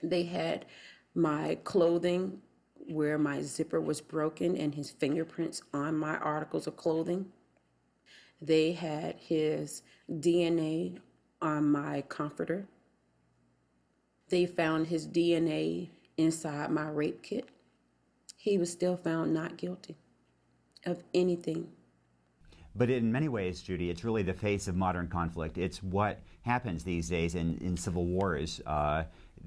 They had my clothing where my zipper was broken and his fingerprints on my articles of clothing. They had his DNA on my comforter. They found his DNA inside my rape kit. He was still found not guilty of anything. But in many ways, Judy, it's really the face of modern conflict. It's what happens these days in civil wars,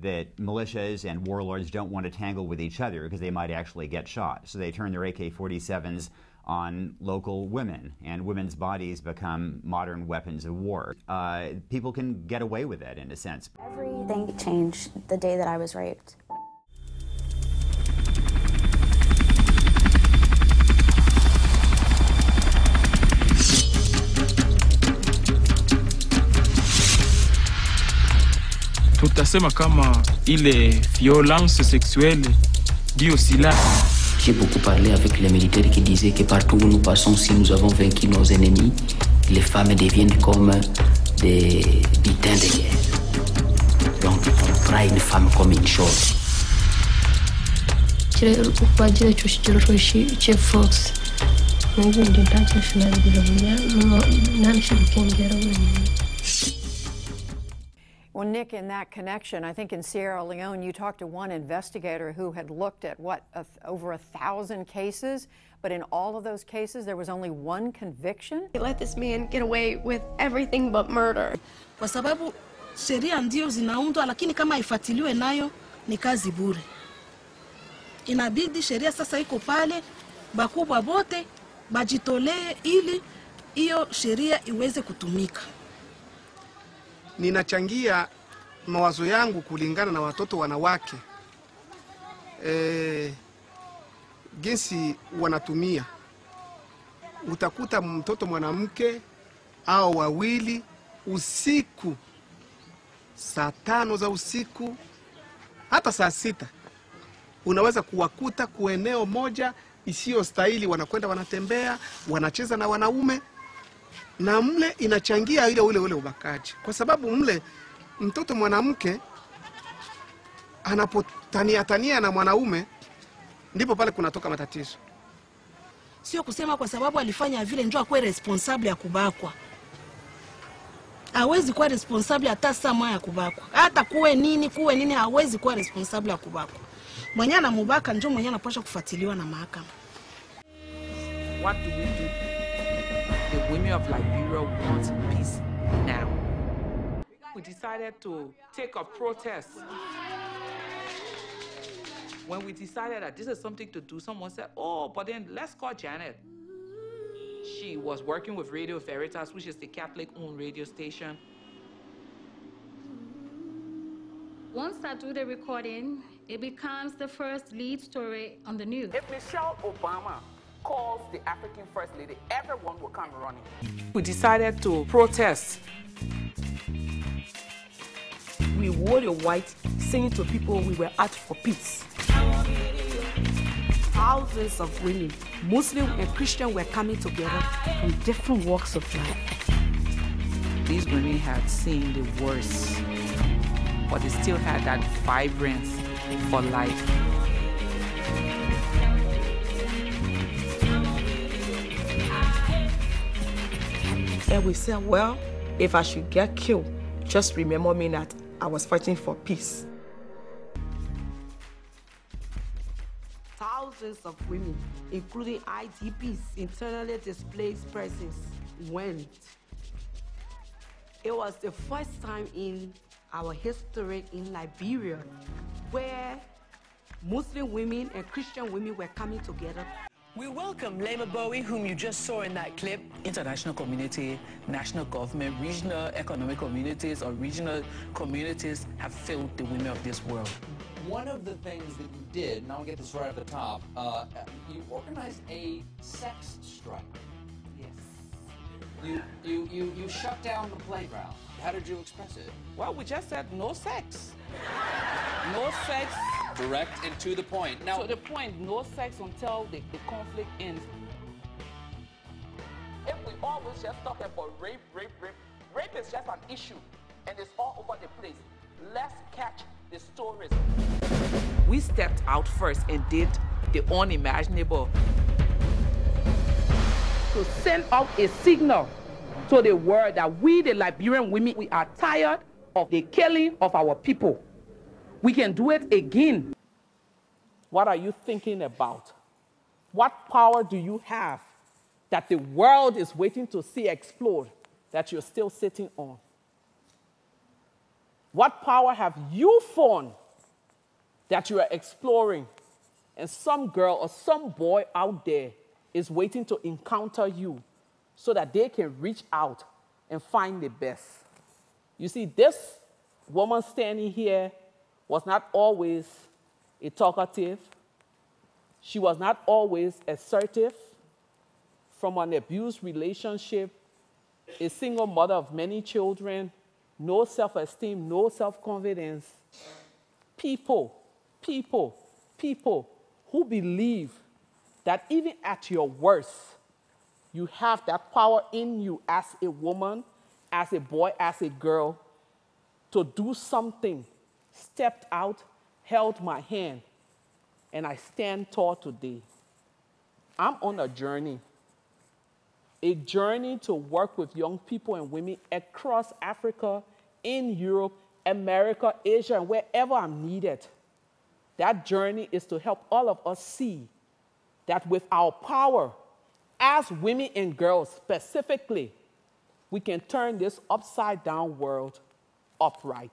that militias and warlords don't want to tangle with each other because they might actually get shot. So they turn their AK-47s on local women, and women's bodies become modern weapons of war. People can get away with that in a sense. Everything changed the day that I was raped. Tutasema kama ile violence sexuelle dit aussi là. J'ai beaucoup parlé avec les militaires qui disaient que partout où nous passons, si nous avons vaincu nos ennemis, les femmes deviennent comme des butins de guerre. Donc on prend une femme comme une chose. Well, Nick, in that connection, I think in Sierra Leone, you talked to one investigator who had looked at, over 1,000 cases, but in all of those cases, there was only one conviction? They let this man get away with everything but murder. Kwa sababu sheria ndio zinaundwa, lakini kama ifuatiliwe nayo ni kazi bure. Inabidi sheria sasa iko pale, bakubwa bote bajitolee ili hiyo sheria iweze kutumika. Ninachangia mawazo yangu kulingana na watoto wanawake, jinsi wanatumia. Utakuta mtoto mwanamke au wawili usiku, saa 5 za usiku, hata saa 6, unaweza kuwakuta kueneo moja isiyo stahili, wanakwenda wanatembea, wanacheza na wanaume. Na mle inachangia ule ubakaji. Kwa sababu mle mtoto mwanamke anapotania na mwanaume, ndipo pale kunatoka matatizo. Sio kusema kwa sababu alifanya vile njoo akuwe responsable ya kubakwa. Hawezi kuwa responsable hata sama ya kubakwa. Hata kuwe nini hawezi kuwa responsable ya kubakwa. Mwenye anamubaka njoo mwenye anapaswa kufuatiliwa na mahakama. What do we do? The women of Liberia want peace now. We decided to take a protest. When we decided that this is something to do, someone said, oh, but then let's call Janet. She was working with Radio Veritas, which is the Catholic-owned radio station. Once I do the recording, it becomes the first lead story on the news. If Michelle Obama calls the African First Lady, everyone will come running. We decided to protest. We wore the white, saying to people we were out for peace. Thousands of women, Muslim and Christian, were coming together from different walks of life. These women had seen the worst, but they still had that vibrance for life. And we said, well, if I should get killed, just remember me that I was fighting for peace. Thousands of women, including IDPs, internally displaced persons, went. It was the first time in our history in Liberia where Muslim women and Christian women were coming together. We welcome Leymah Gbowee, whom you just saw in that clip. International community, national government, regional economic communities or regional communities have failed the women of this world. One of the things that you did, and I'll get this right at the top, you organized a sex strike. Yes. You shut down the playground. How did you express it? Well, we just said no sex. No sex. Direct and to the point. Now, to the point, no sex until the conflict ends. If we always just talk about rape is just an issue, and it's all over the place. Let's catch the stories. We stepped out first and did the unimaginable. To send out a signal to the world that we, the Liberian women, we are tired of the killing of our people. We can do it again. What are you thinking about? What power do you have that the world is waiting to see explode that you're still sitting on? What power have you found that you are exploring, and some girl or some boy out there is waiting to encounter you so that they can reach out and find the best? You see, this woman standing here was not always a talkative. She was not always assertive. From an abused relationship, a single mother of many children, no self-esteem, no self-confidence. People who believe that even at your worst, you have that power in you as a woman, as a boy, as a girl, to do something, stepped out, held my hand, and I stand tall today. I'm on a journey to work with young people and women across Africa, in Europe, America, Asia, and wherever I'm needed. That journey is to help all of us see that with our power, as women and girls specifically, we can turn this upside-down world upright.